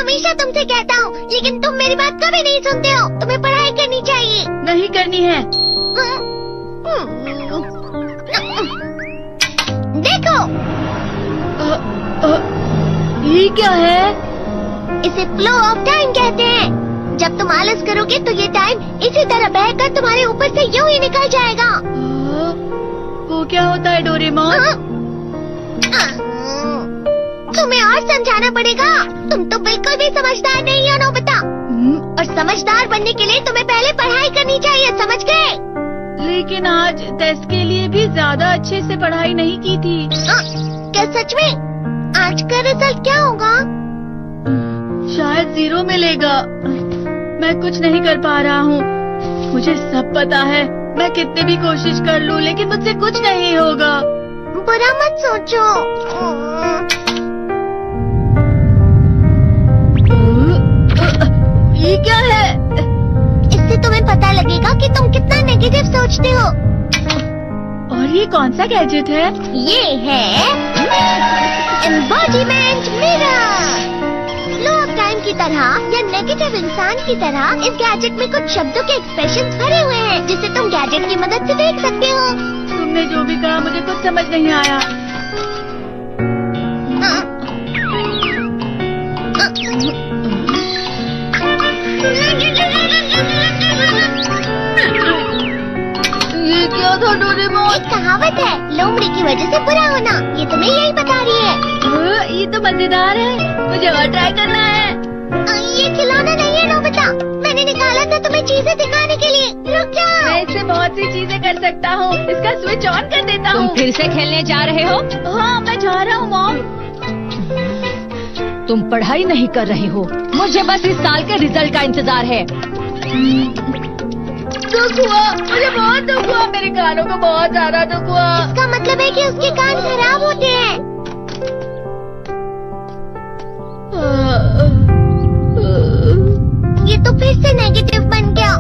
हमेशा तुमसे कहता हूँ, लेकिन तुम मेरी बात कभी नहीं सुनते हो। तुम्हें पढ़ाई करनी चाहिए। नहीं करनी है। देखो, ये क्या है? इसे फ्लो ऑफ टाइम कहते हैं। जब तुम आलस करोगे तो ये टाइम इसी तरह बहकर तुम्हारे ऊपर से यूं ही निकल जाएगा। वो क्या होता है डोरेमोन? तुम्हें और समझाना पड़ेगा। तुम तो बिल्कुल भी समझदार नहीं हो नोबिता। और समझदार बनने के लिए तुम्हें पहले पढ़ाई करनी चाहिए, समझ गए? लेकिन आज टेस्ट के लिए भी ज्यादा अच्छे से पढ़ाई नहीं की थी। क्या सच में? आज का रिजल्ट क्या होगा? शायद 0 मिलेगा। मैं कुछ नहीं कर पा रहा हूँ। मुझे सब पता है। मैं कितनी भी कोशिश कर लूँ, लेकिन मुझसे कुछ नहीं होगा। बुरा मत सोचो। ये क्या है? इससे तुम्हें पता लगेगा कि तुम कितना नेगेटिव सोचते हो। और ये कौन सा गैजेट है? ये है embodiment mirror. Flow of time की तरह या नेगेटिव इंसान की तरह इस गैजेट में कुछ शब्दों के एक्सप्रेशन भरे हुए हैं, जिसे तुम गैजेट की मदद से देख सकते हो। तुमने जो भी कहा मुझे कुछ समझ नहीं आया। ये क्या था डोरेमोन? एक कहावत है, लोमड़ी की वजह से बुरा होना। ये तुम्हें यही बता रही है। ये तो मजेदार है। मुझे और ट्राई करना है। ये खिलौना नहीं है नोबिता। मैंने निकाला था तुम्हें चीजें दिखाने के लिए। रुक जाओ। मैं इससे बहुत सी चीजें कर सकता हूँ। इसका स्विच ऑन कर देता हूँ। तुम फिर से खेलने जा रहे हो? हाँ, मैं जा रहा हूँ मॉम। तुम पढ़ाई नहीं कर रहे हो। मुझे बस इस साल के रिजल्ट का इंतजार है। दुख हुआ, मुझे बहुत दुख हुआ। मेरे कानों को बहुत ज्यादा दुख हुआ। इसका मतलब है कि उसके कान खराब होते हैं। ये तो फिर से नेगेटिव बन गया।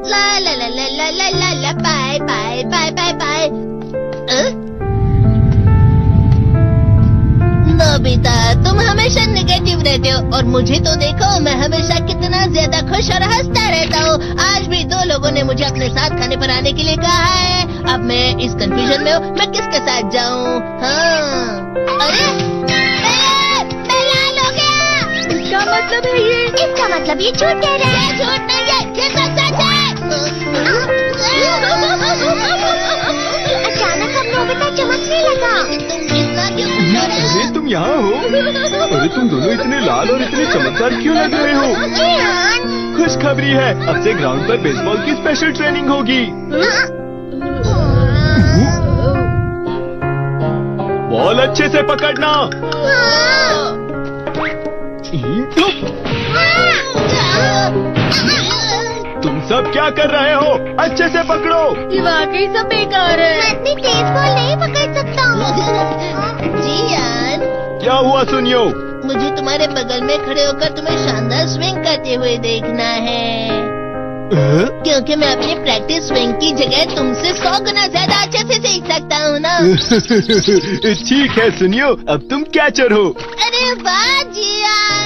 ला ला ला ला ला ला ला ला bye bye bye bye bye. Nobita, तुम हमेशा नेगेटिव रहते हो और मुझे तो देखो, मैं हमेशा कितना ज्यादा खुश और हंसता रहता हूँ। आज भी 2 लोगों ने मुझे अपने साथ खाने पर आने के लिए कहा है। अब मैं इस कंफ्यूजन में हूँ, मैं किसके साथ जाऊँ? हाँ, अरे बेलाल हो गया। इसका मतलब है ये? इसका मतलब ये झूठ कह रहा है। झूठ नहीं है, ये सच है। अचानक हम नोबिता चमकने लगा। तुम इतना क्यों? अरे तुम यहाँ हो? अरे तुम दोनों इतने लाल और इतने चमकदार क्यों लग रहे हो? खुशखबरी है, अब से ग्राउंड पर बेसबॉल की स्पेशल ट्रेनिंग होगी। बॉल अच्छे से पकड़ना। तुम सब क्या कर रहे हो? अच्छे से पकड़ो। ये वाकई सब बेकार है। मैं इतनी तेज बॉल नहीं पकड़ सकता हूँ। जियान, क्या हुआ सुनियो? मुझे तुम्हारे बगल में खड़े होकर तुम्हें शानदार स्विंग करते हुए देखना है। क्योंकि मैं अपनी प्रैक्टिस स्विंग की जगह तुमसे 100 गुना ज्यादा अच्छे से सीख सकता हूँ ना। ठीक है सुनियो, अब तुम कैचर हो। अरे वाह जियान।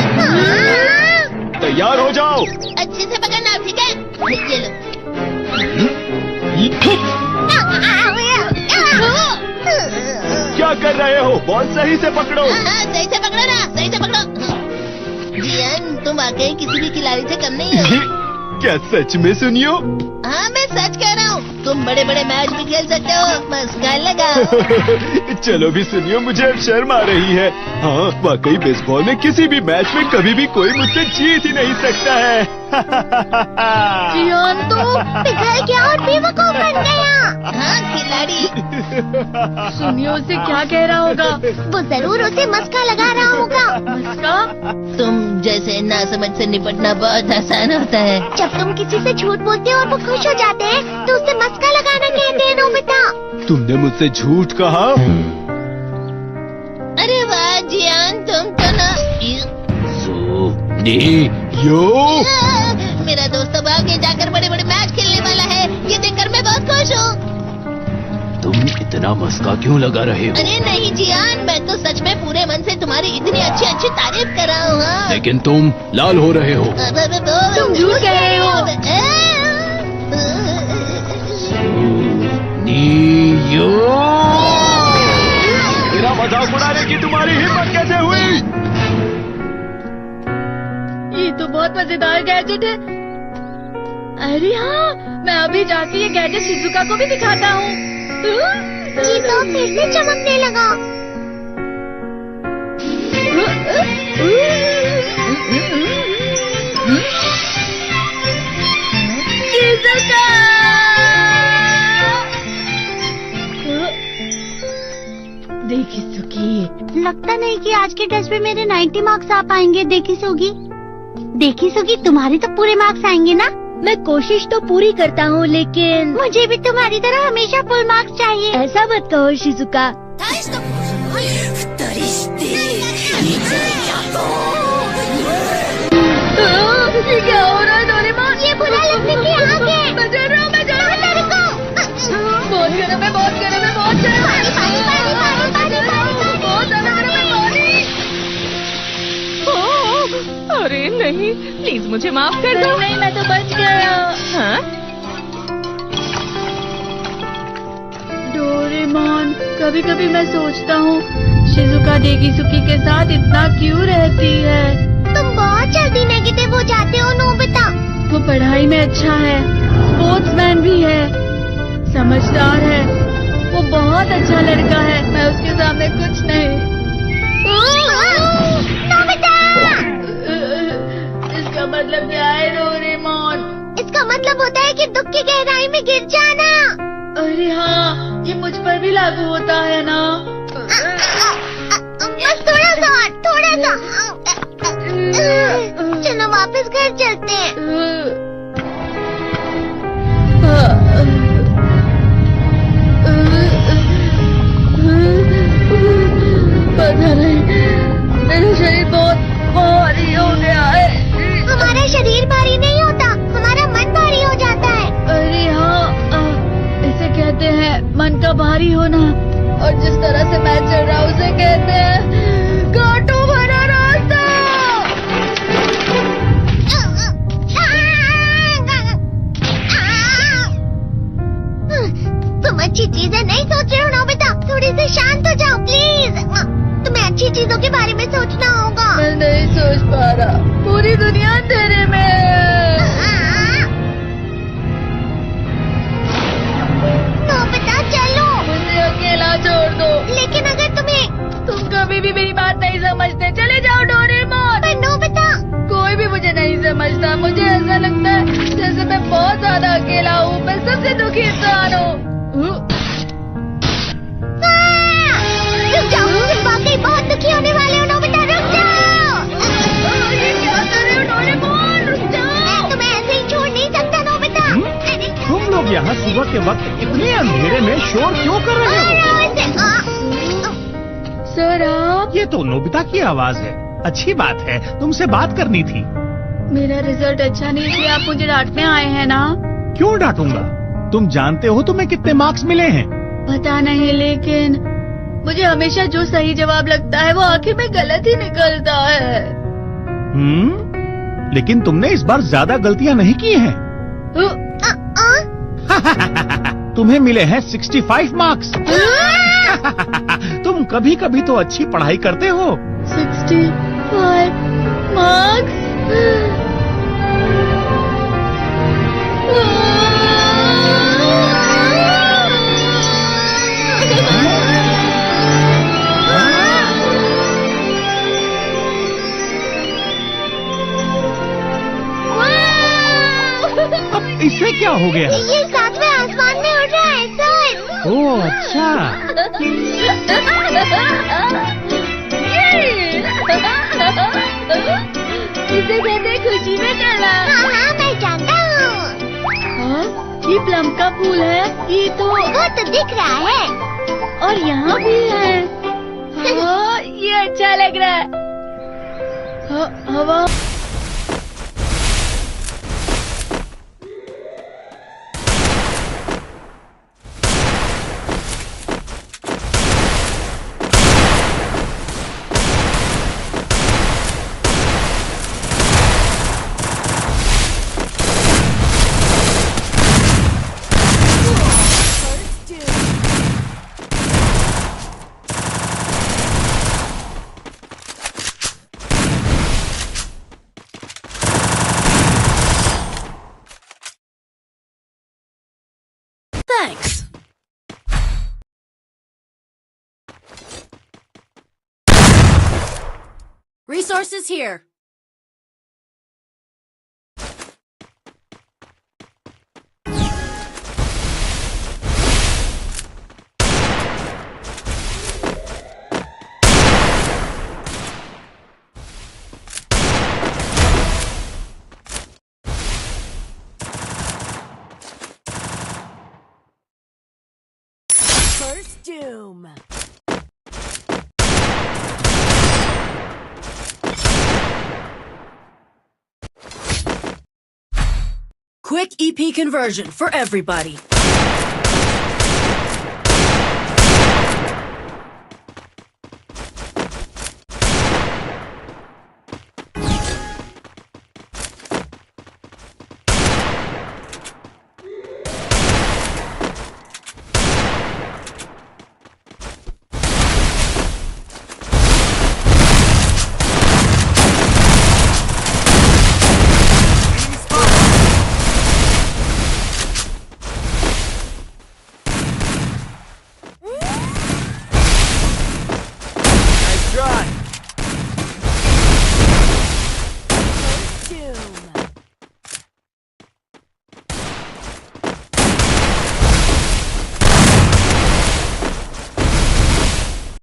तैयार हो जाओ। अच्छे से पकड़ना, ठीक है? ये लो। क्या कर रहे हो? बॉल सही से पकड़ो। सही से पकड़ो ना, सही से पकड़ो। जियान, तुम वाकई किसी भी खिलाड़ी से कम नहीं हो। क्या सच में सुनियो? हाँ, मैं सच कह रहा हूँ। तुम बड़े बड़े मैच भी खेल सकते हो। मस्का लगाओ। चलो भी सुनियो, मुझे अब शर्म आ रही है। हाँ, वाकई बेसबॉल में किसी भी मैच में कभी भी कोई मुझसे जीत ही नहीं सकता है। जियान तो पिघल गया और बेवकूफ बन गया। हाँ, खिलाड़ी। सुनियो उसे क्या कह रहा होगा? वो जरूर उसे मस्का लगा रहा होगा। मस्का? तुम जैसे नासमझ से निपटना बहुत आसान होता है। जब तुम किसी से झूठ बोलते हो और वो खुश हो जाते हैं, तो उसे मस्का लगाना कहते हैं नोबिता। तुमने मुझसे झूठ कहा? अरे वाह जियान, तुम तो ना। यो मेरा दोस्त आगे जाकर बड़े बड़े मैच खेलने वाला है। ये देखकर मैं बहुत खुश हूँ। तुम इतना मस्का क्यों लगा रहे हो? अरे नहीं जियान, मैं तो सच में पूरे मन से तुम्हारी इतनी अच्छी अच्छी तारीफ कर रहा हूँ। हाँ। लेकिन तुम लाल हो रहे हो। तुम झूठ कह रहे हो। मेरा मजाक उड़ाने की तुम्हारी हिम्मत कैसे हुई? ये तो बहुत मजेदार गैजेट है। अरे हाँ, मैं अभी जाके ये गैजेट शिजुका को भी दिखाता हूँ। ये तो फिर से चमकने लगा। शिजुका! देखी सुगी, लगता नहीं कि आज के टेस्ट में मेरे 90 मार्क्स आ पाएंगे। देखी सुगी, तुम्हारे तो पूरे मार्क्स आएंगे ना? मैं कोशिश तो पूरी करता हूँ, लेकिन मुझे भी तुम्हारी तरह हमेशा फुल मार्क्स चाहिए। ऐसा मत कहो शिजुका। ये क्या हो रहा है डोरेमोन? ये बुरा लगने की आग है। मैं डर रहा हूँ, मैं डर रहा हूँ। बहुत गर्म है, बहुत गर्म है, बहुत गर्म है। पानी, पानी, पानी, पानी, पानी। बहुत ज्यादा गर्म है पानी। अरे नहीं, प्लीज मुझे माफ कर दो। नहीं, मैं तो बच गया। हाँ? डोरेमोन, कभी कभी मैं सोचता हूँ शिजुका डेकिसुकी के साथ इतना क्यों रहती है। तुम बहुत जल्दी नेगेटिव हो जाते हो नोबिता। वो पढ़ाई में अच्छा है, स्पोर्ट्समैन भी है, समझदार है, वो बहुत अच्छा लड़का है। मैं उसके सामने कुछ नहीं। नोबिता! इसका मतलब क्या है डोरेमोन? इसका मतलब होता है कि दुख की गहराई में गिर जाना। अरे हाँ, ये मुझ पर भी लागू होता है ना। बस थोड़ा सा और, थोड़ा सा। चलो वापस घर चलते हैं। पता नहीं, मेरा शरीर बहुत भारी हो गया है। हमारा शरीर भारी नहीं होता, हमारा मन भारी हो जाता है। अरे हाँ, इसे कहते हैं मन का भारी होना। और जिस तरह से मैं चल रहा हूँ उसे कहते हैं कांटों भरा रास्ता। तुम अच्छी चीजें नहीं सोच रहे हो नोबिता, थोड़ी सी शांत हो जाओ प्लीज। तुम्हें अच्छी चीजों के बारे में सोचना होगा। मैं नहीं सोच पा रहा, पूरी दुनिया अंधेरे में है। नोबिता चलो। मुझे अकेला छोड़ दो। लेकिन अगर तुम कभी भी मेरी बात नहीं समझते, चले जाओ डोरेमोन। पर नोबिता, कोई भी मुझे नहीं समझता। मुझे ऐसा लगता है जैसे मैं बहुत ज्यादा अकेला हूँ, मैं सबसे दुखी इंसान हूँ। रुक जाओ, तुम वाकई बहुत दुखी होने वाले हो नोबिता, रुक जाओ। ये क्या कर रहे हो डोरेमोन? रुक जाओ। मैं तुम्हें ऐसे ही छोड़ नहीं सकता नोबिता। तुम लोग यहाँ सुबह के वक्त इतने अंधेरे में शोर क्यों कर रहे हो? सर आप? ये तो नोबिता की आवाज है। अच्छी बात है, तुमसे बात करनी थी। मेरा रिजल्ट अच्छा नहीं इसलिए आप मुझे डांटने आए हैं ना? क्यों डांटूंगा? तुम जानते हो तुम्हें कितने मार्क्स मिले हैं? पता नहीं, लेकिन मुझे हमेशा जो सही जवाब लगता है वो आखिर में गलत ही निकलता है। लेकिन तुमने इस बार ज्यादा गलतियां नहीं की हैं। तुम्हें मिले हैं 65 मार्क्स। तुम कभी कभी तो अच्छी पढ़ाई करते हो। 65 मार्क्स? अब इससे क्या हो गया? ये सातवें आसमान में उड़ रहा है सर। ओह अच्छा। इसे कहते हैं खुशी में चला। हाँ, मैं जानता हूँ। ये प्लम का फूल है। ये तो वो तो दिख रहा है। और यहाँ भी है। हाँ, ये अच्छा लग रहा है। हवा Resources here. First Doom. Quick EP conversion for everybody.